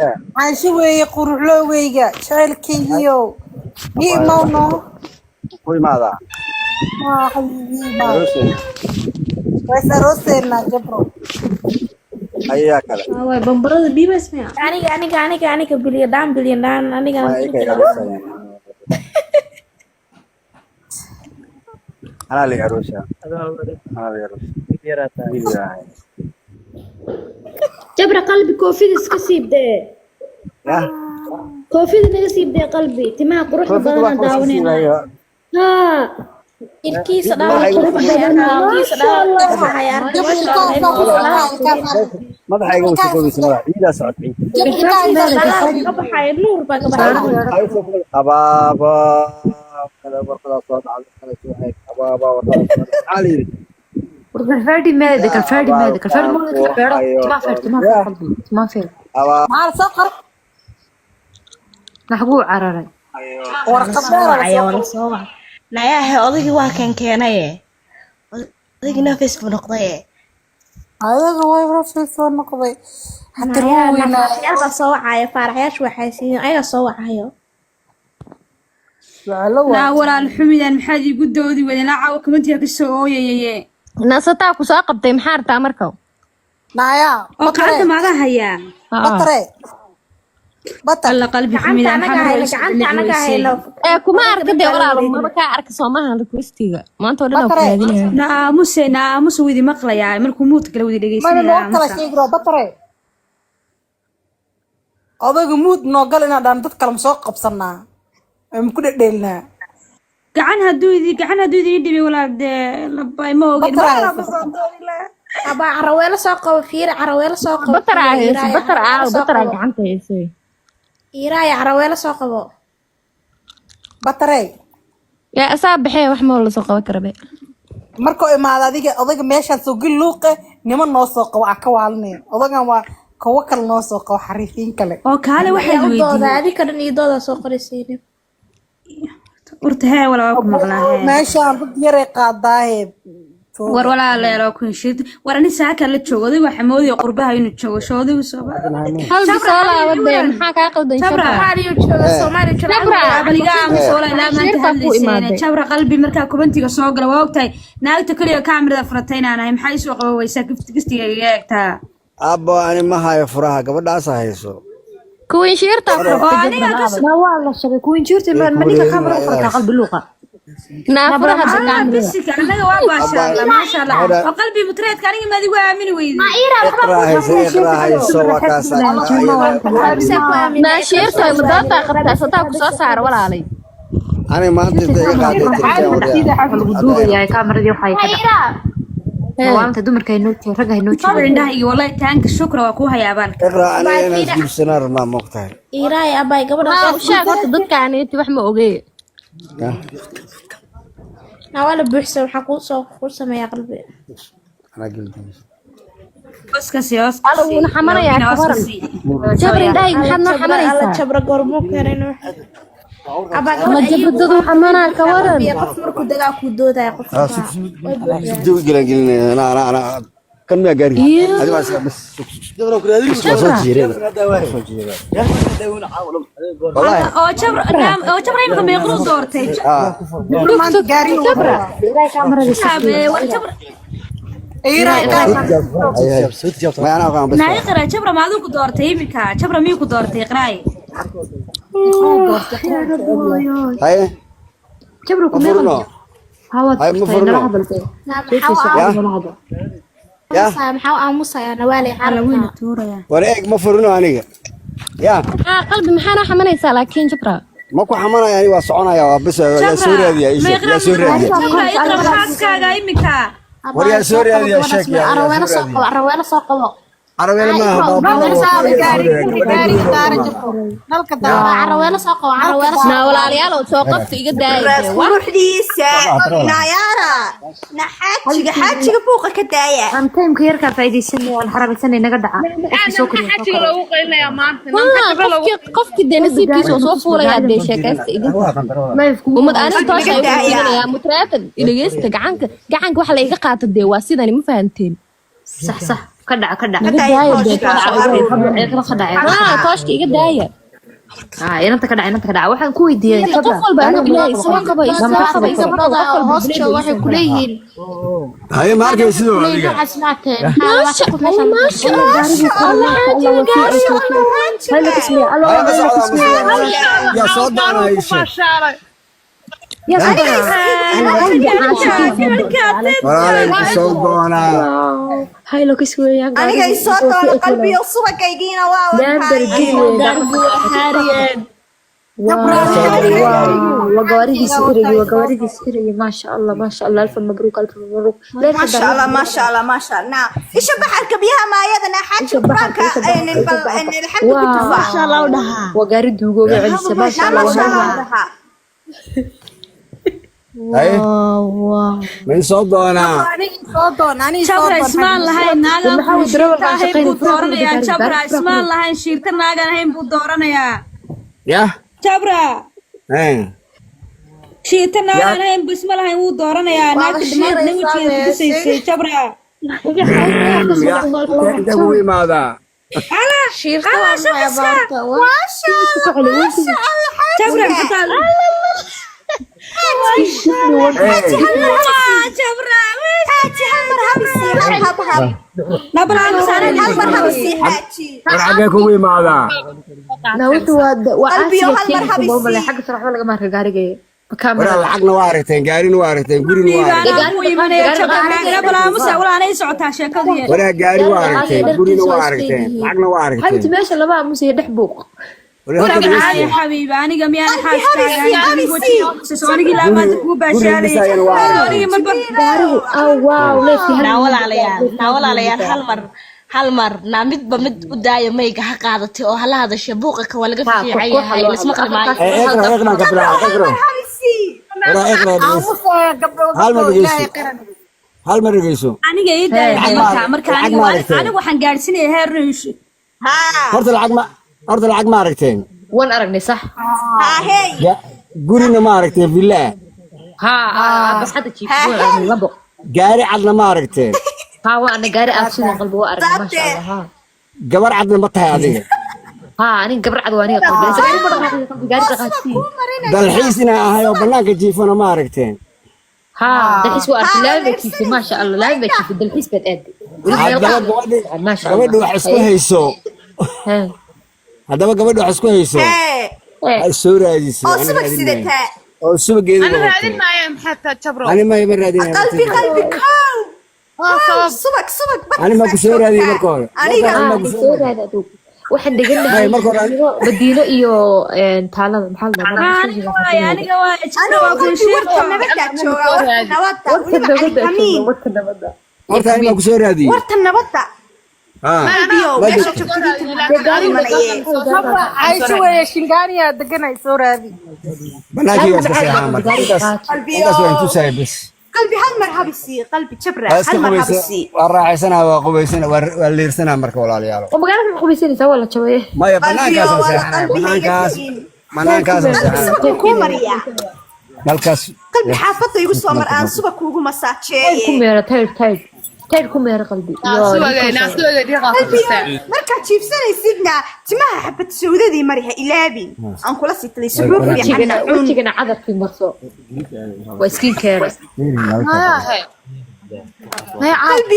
عايشوي قروح لو ويجا شايل كيو هي مونو كوي ماذا؟ ما حبيبي ما روسي بس روسنا جبرو أيها كلا Awal bambarada dhiibas miya aniga bilyan dhaan aniga ما إيك يا روسي أنا اللي روسي أنا اللي روسي jabra qalbi koofida iska siibdee يا koofida naga siibdee qalbi timaha quruxda كيف badan تبغى daawanayna يا haa ilkiisa dhaawacaya ما ضحك يقول سكوبي سمرة إذا صعد ka baxaya nuur baa ka baxaya أبابا كذا بركض صوت على كذا أبابا ورطة علي الفردي مالك الفردي مالك الفردي مالك ما فرد ما فرد أبا مع الصقر نحبوه عرري ورقة nayahe odaygii waa kan keenaye odaygina facebook noqdaye هذا هو رفض في النقضي حتى روينا faaraxyaalka soo wacaya faaraxyaashu waxay siiin ayaga soo wacayo naa walaal xumidan maxaad iigu doodi weyday naa caawa kamantiga ka soo ooyayaye nasataa ku soo qabtay maxaa artaa marka نايا oo gacanta maaga hayaa بطري بطل alla qalbi xumidan gacanta anaga hayno ee kuma arkade walaal maba ka arka Soomaaliya requestiga maanta oo dhan ku raadinaya naamuse widi maqlayaa markuu muudka kala wadi ما dhegeysanaya نوكل شيء يقرأ بطري أضاق موت نوكل إن دان تذكر مسوق بصرنا ممكن ديلنا gacan hadduu idin dhibi walaal dee labay ma ogin abaa caraweelo soo qabo fiir caraweelo soo qabo batar gacanta haysay iiraaya caraweelo soo qabo بطري yaa asaab baxay wax ma la soo qaban karabe markoo imaado adiga odaga meeshaan soo gal luuqe niman noo soo qabo ka waalneen odagan waa kuwa kale noo soo qabo xariifiin kale oo kaale waxay dooda weydiiyeen adika dhan iyo dooda soo qoraysiin urta hee walaa waa ku maqlaa hee meeshaan dad yaray qaadaaye war walaaleelo ku heshid war ani saaka la joogo oday waxa moodiyo qurbaha inuu joogo shoodigu soo hal bisola wada maxaa ka qaldan Sabra. baliga aamus wala ilaa maanta hadlayseena jabra qalbi markaa kubantiga soo gala waa ogtahay naagta kaliya kaamirada furatay inaan ahay maxay soo qabowaysaa giftiga iga eegtaa أبا أنا ما هاي فراها قبل لا أساهيسو kuwin shirta oo aniga ka soo ma waa la shabay kuwin shirta ma ninka kamera farka qalbi luqa naafraha bisika anaga waa baasha maasha Allah oo qalbi mutreedka aniga ma adigu aamini weyday اقرأ هاي الصوة كاسة na shirta madada qabta sataa ku soo saar walaalay أنا ما أدري إذا قاعد lagu duubaya kameradii waxay ka dhacay waanta dumarka ay nooti rag ay nooti indhaha iyo wallahi taanka shukra waa ku hayaabaan اقرأ أنا أجيب سنار ما مقطع iiraaya abay gabadha u sheeg horta dadkaaniti wax ma ogee nawala buuxsan waxaa ku sameeyaa qalbi أنا قلت oskasi os alawuna xamaraya ka waran jabrin dhahay maxaad noo alla xamaraysaa jabra gormo keenayno abaa ma gabadha jabdadu xamanaa ka waran qof markuu dagaa ku doodaya qof جو قلنا أنا كم يا قاري هذه بس صوت جيران والله oo jabra imika meeqru doortay maanta gaari jabra ما أنا أقام بس naay qara jabra ma adigu doortay imika jabra miyuu ku doortay qraay هاي jabru ku meeqan مفرنا hawa هاي مفرنا يا maxaa aamusaya nawaali wayna tuuraya ولا إيه مفرنا أنا يا qalbi maxaana xamanaysaa laakiin jabra ما كو حمانا يعني واسعنا يا بس يا سوريا دي يا سوريا دي iqra xaaskaaga imika وريا سوريا دي يا شيخ يا caraweelo soo qabo عربي ما caraweelo soo qabo caraweelo na walaalayaal soo qabta iga daayay quruxdiisa nayaara xaajiga buuqa ka daaya aan taymka yarka faa'iideysanay aan xarabaysanay naga dhaca soo koriyo qofki de nasiibkiisa soo fuulaya de sheekaysta idin umad aan toos ay fiirinaya mutreetan ilageysta gacanka waxa la iga qaata de waa sidani ma fahanteen صح كدع tooshka iga daaya inanta kadhac waxaan ku weydiiyay qof walba anigu ilaahay soo qabay gabdhada hoosta waxay ku leeyihiin هاي ما أعرف يسوي هذا يا صوت أنا إيش يا ولا صوت أنا هاي لو كسوي يا aniga i soo doona qalbiyo subagaygiina waa وقواريدي سيري ما شاء الله ألف مبروك ما شاء الله ما شاء الله ما شاء الله ايش بحرك بيها ما يدنا حاجه برانك ان الحمد لله ما شاء الله ودها وقارد وجوه عليسه ما شاء الله ودها من صوت أنا jabra ismaan lahayn naagan buu shiirta ahayn buu dooranayaa jabra ismaan lahayn shiirta naagan ahayn buu dooranayaa يا jabra إيه shiirta naagan ahayn buu isma lahayn wuu dooranayaa naagta dhimaatna wejigeeda kusaysay jabra أنت هو ماذا ala shaqiska ما شاء الله ما شاء الله jabra xataa jabra nabra حاجة هو ماذا قلبي وهالمرحبا والله حق صراحة ولا ما رجاري ولا الحق نوارتين قارين وارتين قولي نوارتين ولا قاري وارتين قولي نوارتين الحق نوارتين حبيبتي ماشي الله بقى موسى يدحبوك يا حبيبي أنا قميان حاسة لا ما تكون بشاري واو ليش naawal alayaan hal mar naamidba mid u daaya mayga ha qaadatay oo hala hadashay buuqa ka walaga fiicay yahay isma qalmaayo اقرا قبل اقرا هل ما رجيسو aniga ii daaya marka aniga waxaan gaarsiinay heer horta lacag ma aragteen وين أرجني صح gurina ma aragteen villa بس حتى شيء لبق gaari cadna ma aragteen وأنا قاري أبسط قلبي وأرجع ما شاء الله gabar cadna ma tahay adiga أنا قبر عدوانية قلبي بس قاري مرة قاري تغسي dalxiis inaa ahay oo banaanka jiifana ma aragteen دلحيس وأرجع لا بكيف ما شاء الله لا بكيف دلحيس بتأدي ما شاء الله gabadha wax isku hayso haddaba gabadha wax isku hayso ay soo raadisay oo subag sidataa oo subageeda أنا raadin maayo حتى جبرو ani ma iba raadinay qalbi subag ani ma ku soo raadiyay marka hore aniga waxaan degannahay madiino iyo taalada maxaa la dhahaa aniga waa jabra waa ku shiirta nabada jooga nabada waliba kamiin horta ani ma ku soo raadiyay warta nabada qalbiyo meesha joogtay عايشة ويا شنغانيا دقنا يصور هذه banaanka iyo saxaan marka intaas waan tusay bas qalbi hal mar habisi qalbi jabra iska hal mar qubaysa habisi waa raaxaysana waa qubaysana waa leersana marka walaalayaal oo magaalada ma qubaysanaysaa waa la jabay maya banaankaas saxaan ku mariya halkaas qalbi xaafadda igu soo mar aan suba kuugu ku masaajeeye meera tayr ku meera qalbi markaad jiibsanaysidna timaha xabad sawdadii mariha ilaabin aan kula sitlay suxuuf fiican wajigana cadarkii marso waa iskiin keera qalbi